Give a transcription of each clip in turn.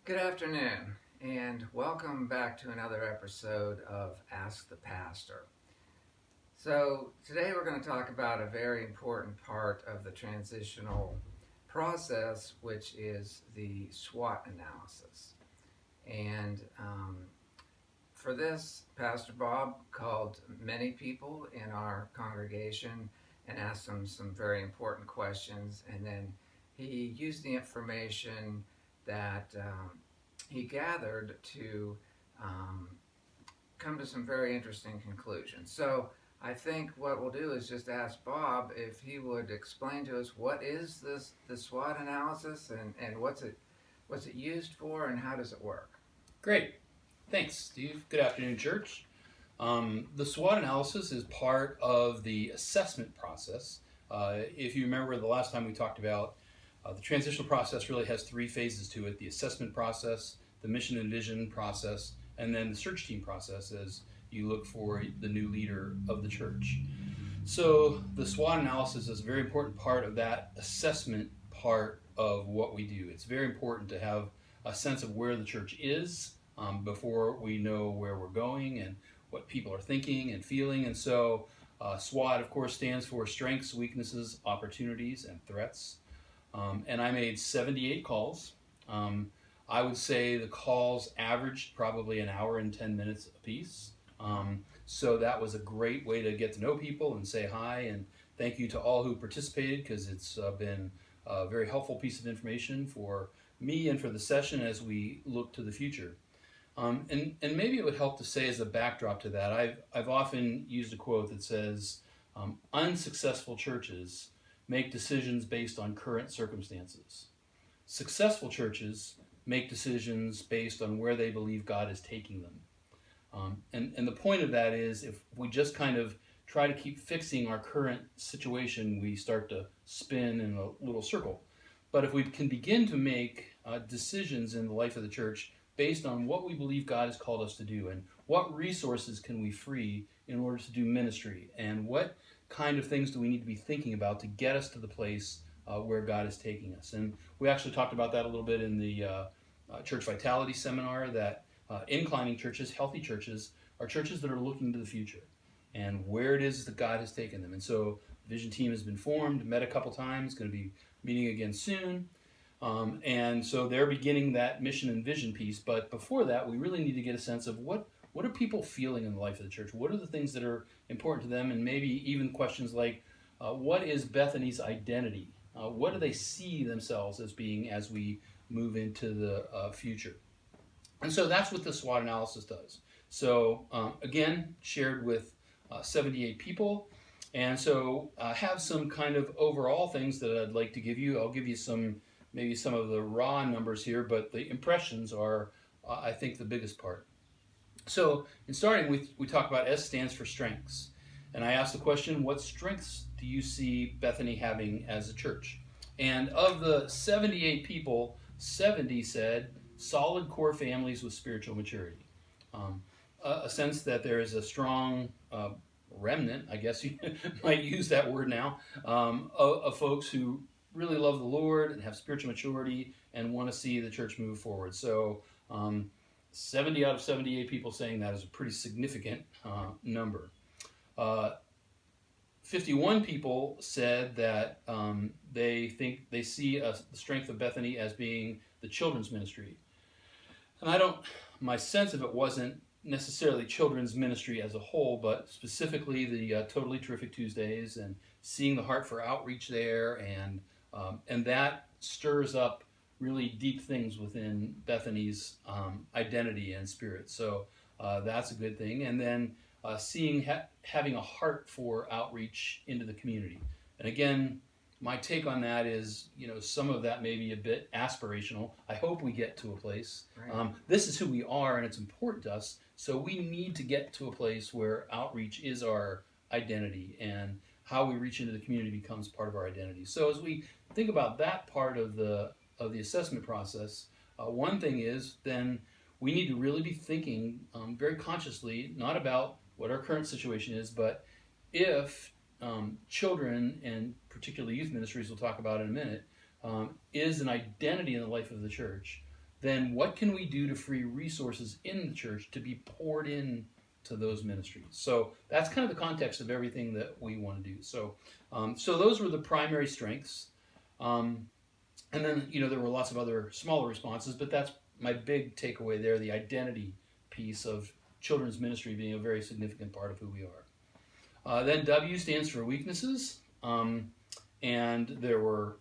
Good afternoon, and welcome back to another episode of Ask the Pastor. So, today we're going to talk about a very important part of the transitional process, which is the SWOT analysis. And for this, Pastor Bob called many people in our congregation and asked them some very important questions, and then he used the information that he gathered to um, come to some very interesting conclusions. So I think what we'll do is just ask Bob if he would explain to us what is the SWOT analysis and what's it used for and how does it work. Great. Thanks, Steve. Good afternoon, church. The SWOT analysis is part of the assessment process. If you remember the last time we talked about the transitional process really has three phases to it: the assessment process, the mission and vision process, and then the search team process as you look for the new leader of the church. So the SWOT analysis is a very important part of that assessment part of what we do. It's very important to have a sense of where the church is before we know where we're going and what people are thinking and feeling. And so SWOT, of course, stands for strengths, weaknesses, opportunities, and threats. And I made 78 calls. I would say the calls averaged probably an hour and 10 minutes apiece. So that was a great way to get to know people and say hi, and thank you to all who participated, because it's been a very helpful piece of information for me and for the session as we look to the future. And maybe it would help to say as a backdrop to that, I've often used a quote that says, unsuccessful churches make decisions based on current circumstances. Successful churches make decisions based on where they believe God is taking them. And the point of that is, if we just kind of try to keep fixing our current situation, we start to spin in a little circle. But if we can begin to make decisions in the life of the church based on what we believe God has called us to do, and what resources can we free in order to do ministry, and what kind of things do we need to be thinking about to get us to the place where God is taking us. And we actually talked about that a little bit in the Church Vitality Seminar, that inclining churches, healthy churches, are churches that are looking to the future and where it is that God has taken them. And so the vision team has been formed, met a couple times, going to be meeting again soon. And so they're beginning that mission and vision piece. But before that, we really need to get a sense of what are people feeling in the life of the church? What are the things that are important to them? And maybe even questions like, what is Bethany's identity? What do they see themselves as being as we move into the future? And so that's what the SWOT analysis does. So again, shared with 78 people. And so I have some kind of overall things that I'd like to give you. I'll give you maybe some of the raw numbers here, but the impressions are, I think, the biggest part. So in starting, we talk about S stands for strengths. And I asked the question, what strengths do you see Bethany having as a church? And of the 78 people, 70 said solid core families with spiritual maturity. A sense that there is a strong remnant, I guess you might use that word now, of folks who really love the Lord and have spiritual maturity and want to see the church move forward. So 70 out of 78 people saying that is a pretty significant number. 51 people said that they see the strength of Bethany as being the children's ministry. And my sense of it wasn't necessarily children's ministry as a whole, but specifically the Totally Terrific Tuesdays and seeing the heart for outreach there, and that stirs up really deep things within Bethany's identity and spirit. So that's a good thing. And then having a heart for outreach into the community. And again, my take on that is, some of that may be a bit aspirational. I hope we get to a place. Right. This is who we are, and it's important to us. So we need to get to a place where outreach is our identity, and how we reach into the community becomes part of our identity. So as we think about that part of the assessment process, one thing is then we need to really be thinking very consciously, not about what our current situation is, but if children, and particularly youth ministries we'll talk about in a minute, is an identity in the life of the church, then what can we do to free resources in the church to be poured in to those ministries? So that's kind of the context of everything that we want to do. So those were the primary strengths. And then, there were lots of other smaller responses, but that's my big takeaway there, the identity piece of children's ministry being a very significant part of who we are. Then W stands for weaknesses, and there were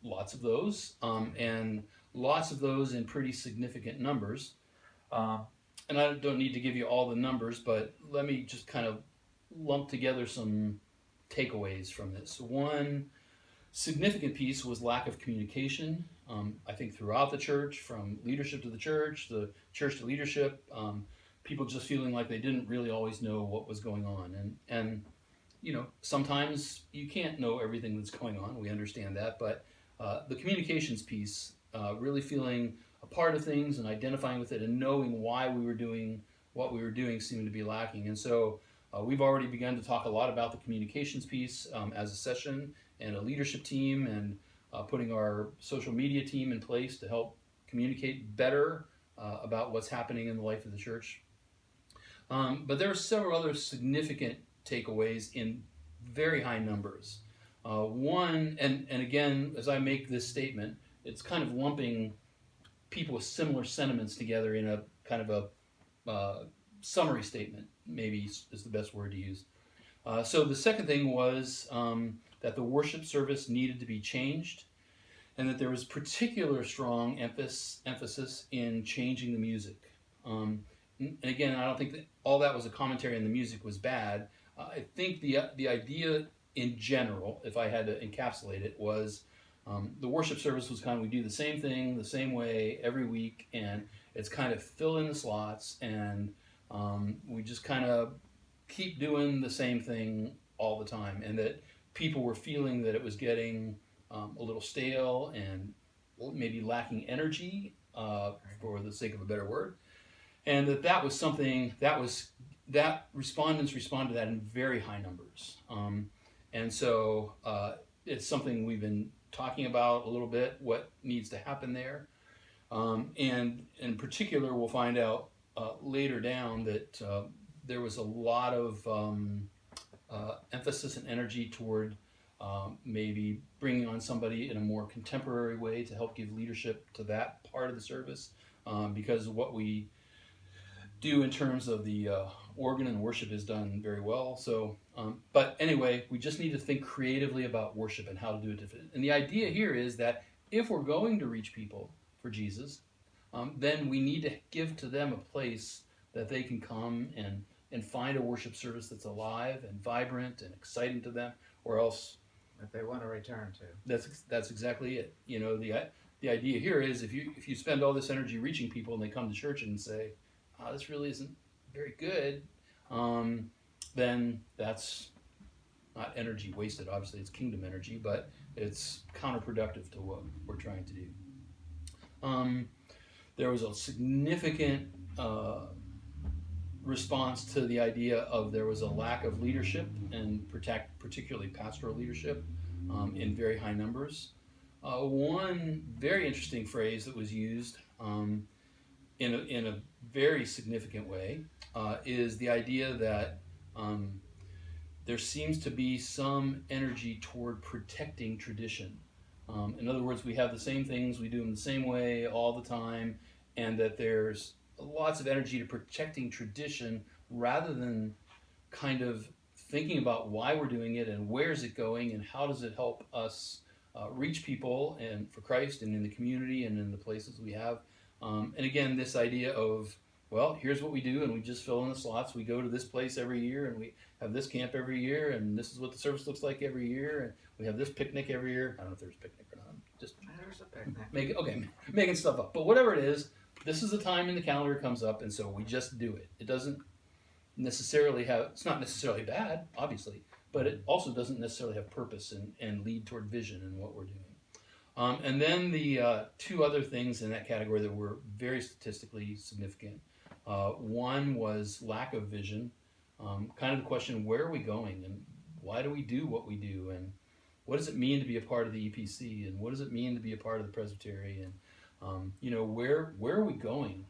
lots of those, and lots of those in pretty significant numbers. And I don't need to give you all the numbers, but let me just kind of lump together some takeaways from this. One significant piece was lack of communication. I think throughout the church, from leadership to the church to leadership, people just feeling like they didn't really always know what was going on. And sometimes you can't know everything that's going on. We understand that, but the communications piece, really feeling a part of things and identifying with it and knowing why we were doing what we were doing seemed to be lacking. And so we've already begun to talk a lot about the communications piece as a session and a leadership team, and putting our social media team in place to help communicate better about what's happening in the life of the church. But there are several other significant takeaways in very high numbers. One, and again, as I make this statement, it's kind of lumping people with similar sentiments together in a kind of a summary statement, maybe is the best word to use. So the second thing was that the worship service needed to be changed, and that there was particular strong emphasis in changing the music. And again, I don't think that all that was a commentary on the music was bad. I think the idea in general, if I had to encapsulate it, was the worship service was kind of, we do the same thing the same way every week, and it's kind of fill in the slots, and we just kind of keep doing the same thing all the time, and that people were feeling that it was getting a little stale and maybe lacking energy, for the sake of a better word, and that was something that respondents responded to that in very high numbers, and so it's something we've been talking about a little bit, what needs to happen there, and in particular we'll find out later down that there was a lot of emphasis and energy toward maybe bringing on somebody in a more contemporary way to help give leadership to that part of the service, because what we do in terms of the organ and worship is done very well. So, but anyway, we just need to think creatively about worship and how to do it different. And the idea here is that if we're going to reach people for Jesus, then we need to give to them a place that they can come and find a worship service that's alive and vibrant and exciting to them, or else that they want to return to. That's exactly it. The idea here is if you spend all this energy reaching people and they come to church and say, "Oh, this really isn't very good," then that's not energy wasted. Obviously, it's kingdom energy, but it's counterproductive to what we're trying to do. There was a significant response to the idea of there was a lack of leadership, and particularly pastoral leadership, in very high numbers. One very interesting phrase that was used in a very significant way is the idea that there seems to be some energy toward protecting tradition. In other words, we have the same things, we do them the same way all the time, and that there's lots of energy to protecting tradition rather than kind of thinking about why we're doing it and where's it going and how does it help us reach people and for Christ and in the community and in the places we have. And again, this idea of, well, here's what we do, and we just fill in the slots. We go to this place every year, and we have this camp every year, and this is what the service looks like every year, and we have this picnic every year. I don't know if there's a picnic or not. Just there's a picnic. Making stuff up. But whatever it is, this is the time in the calendar it comes up, and so we just do it. It doesn't necessarily it's not necessarily bad, obviously, but it also doesn't necessarily have purpose and lead toward vision in what we're doing. And then the two other things in that category that were very statistically significant. One was lack of vision, kind of the question, where are we going and why do we do what we do, and what does it mean to be a part of the EPC, and what does it mean to be a part of the Presbyterian? Where are we going,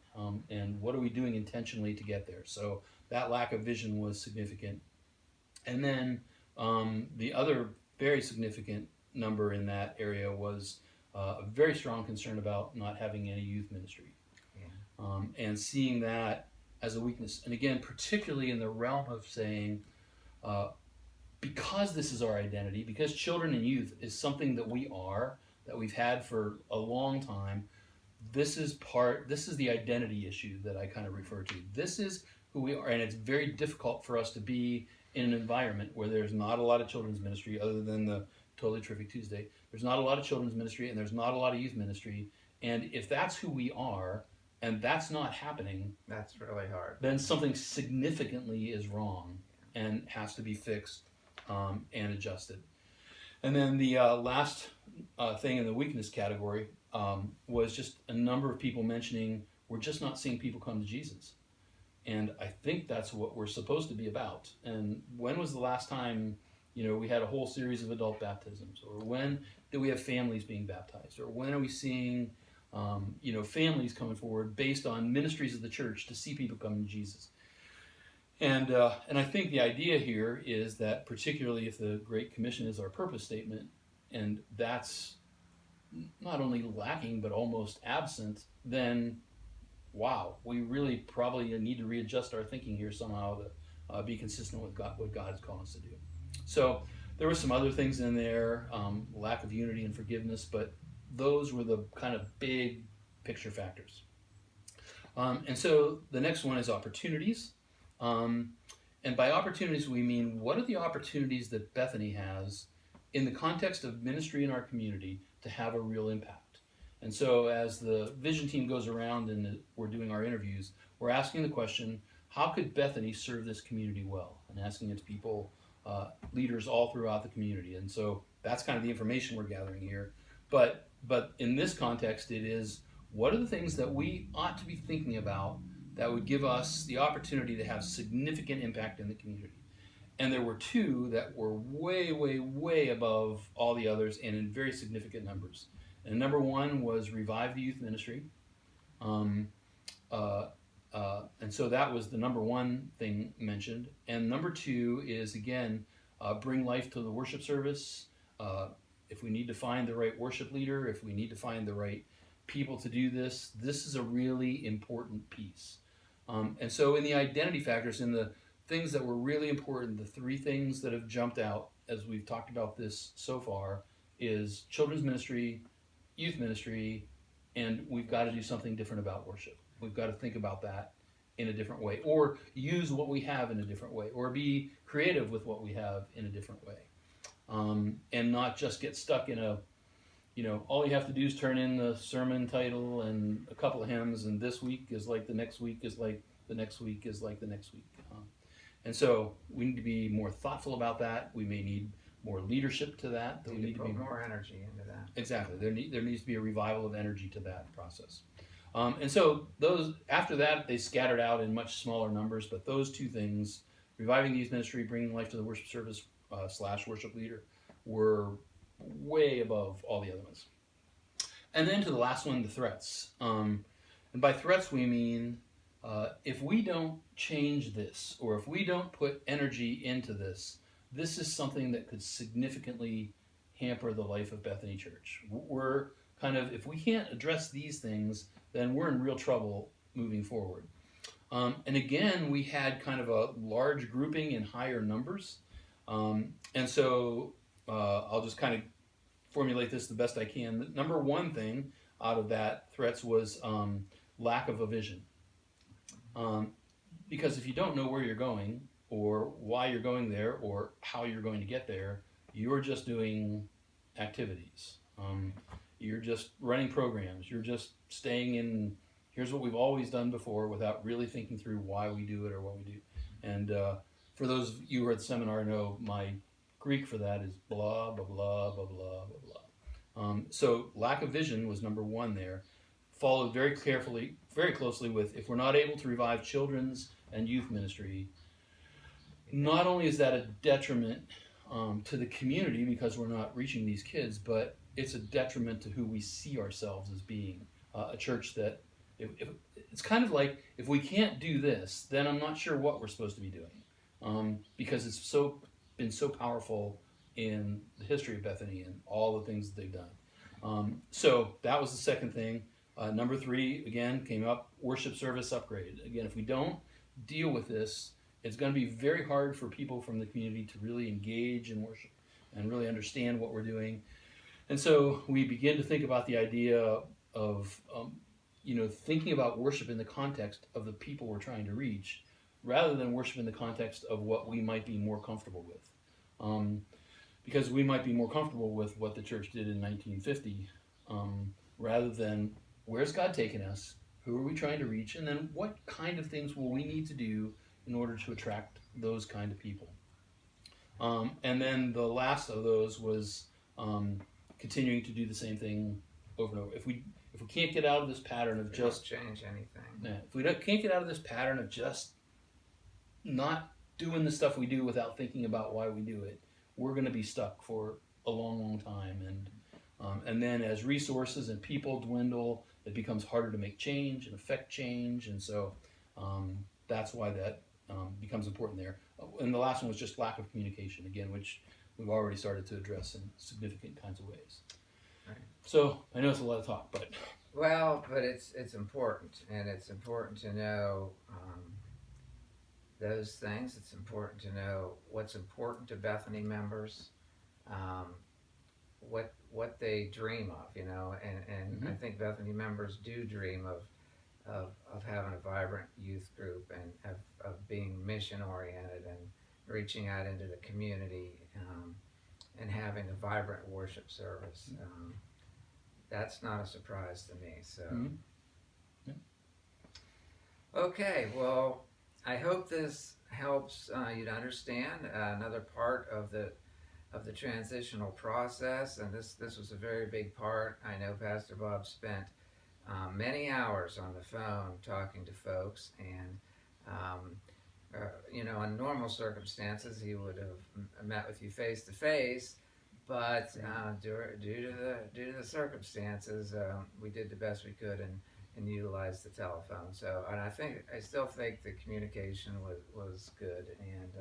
and what are we doing intentionally to get there? So that lack of vision was significant. And then the other very significant number in that area was a very strong concern about not having any youth ministry, and seeing that as a weakness. And again, particularly in the realm of saying, because this is our identity, because children and youth is something that we've had for a long time. This is the identity issue that I kind of refer to. This is who we are, and it's very difficult for us to be in an environment where there's not a lot of children's ministry, other than the Totally Terrific Tuesday. There's not a lot of children's ministry, and there's not a lot of youth ministry. And if that's who we are, and that's not happening, that's really hard. Then something significantly is wrong and has to be fixed and adjusted. And then the last thing in the weakness category was just a number of people mentioning we're just not seeing people come to Jesus. And I think that's what we're supposed to be about. And when was the last time, we had a whole series of adult baptisms? Or when did we have families being baptized? Or when are we seeing, families coming forward based on ministries of the church to see people come to Jesus? And I think the idea here is that, particularly if the Great Commission is our purpose statement, and that's not only lacking but almost absent, then wow, we really probably need to readjust our thinking here somehow to be consistent with what God has called us to do. So there were some other things in there, lack of unity and forgiveness, but those were the kind of big picture factors. And so the next one is opportunities. And by opportunities, we mean, what are the opportunities that Bethany has in the context of ministry in our community to have a real impact? And so as the vision team goes around and we're doing our interviews, we're asking the question, how could Bethany serve this community well? And asking it to people, leaders all throughout the community. And so that's kind of the information we're gathering here. But in this context, it is, what are the things that we ought to be thinking about that would give us the opportunity to have significant impact in the community? And there were two that were way, way, way above all the others and in very significant numbers. And number one was revive the youth ministry. And so that was the number one thing mentioned. And number two is, again, bring life to the worship service. If we need to find the right worship leader, if we need to find the right people to do this, this is a really important piece. And so in the identity factors, in the things that were really important, the three things that have jumped out as we've talked about this so far is children's ministry, youth ministry, and we've got to do something different about worship. We've got to think about that in a different way, or use what we have in a different way, or be creative with what we have in a different way. And not just get stuck in all you have to do is turn in the sermon title and a couple of hymns, and this week is like the next week is like the next week is like the next week. And so we need to be more thoughtful about that. We may need more leadership to that. We need to put more energy into that. Exactly. There needs to be a revival of energy to that process. And so those, after that, they scattered out in much smaller numbers, but those two things, reviving the youth ministry, bringing life to the worship service / worship leader, were way above all the other ones. And then to the last one, the threats. And by threats, we mean if we don't change this, or if we don't put energy into this, this is something that could significantly hamper the life of Bethany Church. We're kind of, if we can't address these things, then we're in real trouble moving forward. And again, we had kind of a large grouping in higher numbers. And so I'll just kind of formulate this the best I can. The number one thing out of that threats was lack of a vision. Because if you don't know where you're going, or why you're going there, or how you're going to get there, you're just doing activities. You're just running programs. You're just staying in, here's what we've always done before, without really thinking through why we do it or what we do. And for those of you who are at the seminar know, my Greek for that is blah, blah, blah, blah, blah, blah, blah. So lack of vision was number one there, followed very closely with, if we're not able to revive children's and youth ministry, not only is that a detriment to the community because we're not reaching these kids, but it's a detriment to who we see ourselves as being. a church that if it's kind of like, if we can't do this, then I'm not sure what we're supposed to be doing, because it's been so powerful in the history of Bethany and all the things that they've done. So that was the second thing. Number 3 again came up: worship service upgrade. Again, if we don't deal with this, it's going to be very hard for people from the community to really engage in worship and really understand what we're doing. And so we begin to think about the idea of, thinking about worship in the context of the people we're trying to reach, rather than worship in the context of what we might be more comfortable with. Because we might be more comfortable with what the church did in 1950, rather than where's God taking us, who are we trying to reach, and then what kind of things will we need to do in order to attract those kind of people. And then the last of those was continuing to do the same thing over and over. If we can't get out of this pattern of just change anything, if we can't get out of this pattern of just not doing the stuff we do without thinking about why we do it, we're going to be stuck for a long, long time. And then as resources and people dwindle, it becomes harder to make change and affect change. And so that's why that becomes important there. And the last one was just lack of communication, again, which we've already started to address in significant kinds of ways. Right. So I know it's a lot of talk, but it's important, and it's important to know those things. It's important to know what's important to Bethany members, what they dream of, and I think Bethany members do dream of having a vibrant youth group and of being mission oriented and reaching out into the community, and having a vibrant worship service. That's not a surprise to me. So, okay, well, I hope this helps you to understand another part of the transitional process, and this was a very big part. I know Pastor Bob spent many hours on the phone talking to folks, and in normal circumstances he would have met with you face to face, but due to the circumstances, we did the best we could and utilized the telephone. So, and I still think the communication was good, and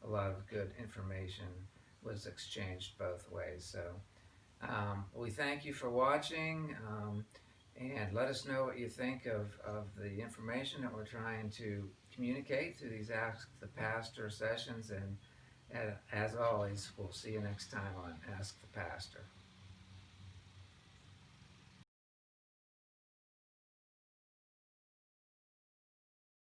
a lot of good information was exchanged both ways. So we thank you for watching, and let us know what you think of the information that we're trying to communicate through these Ask the Pastor sessions. And as always, we'll see you next time on Ask the Pastor.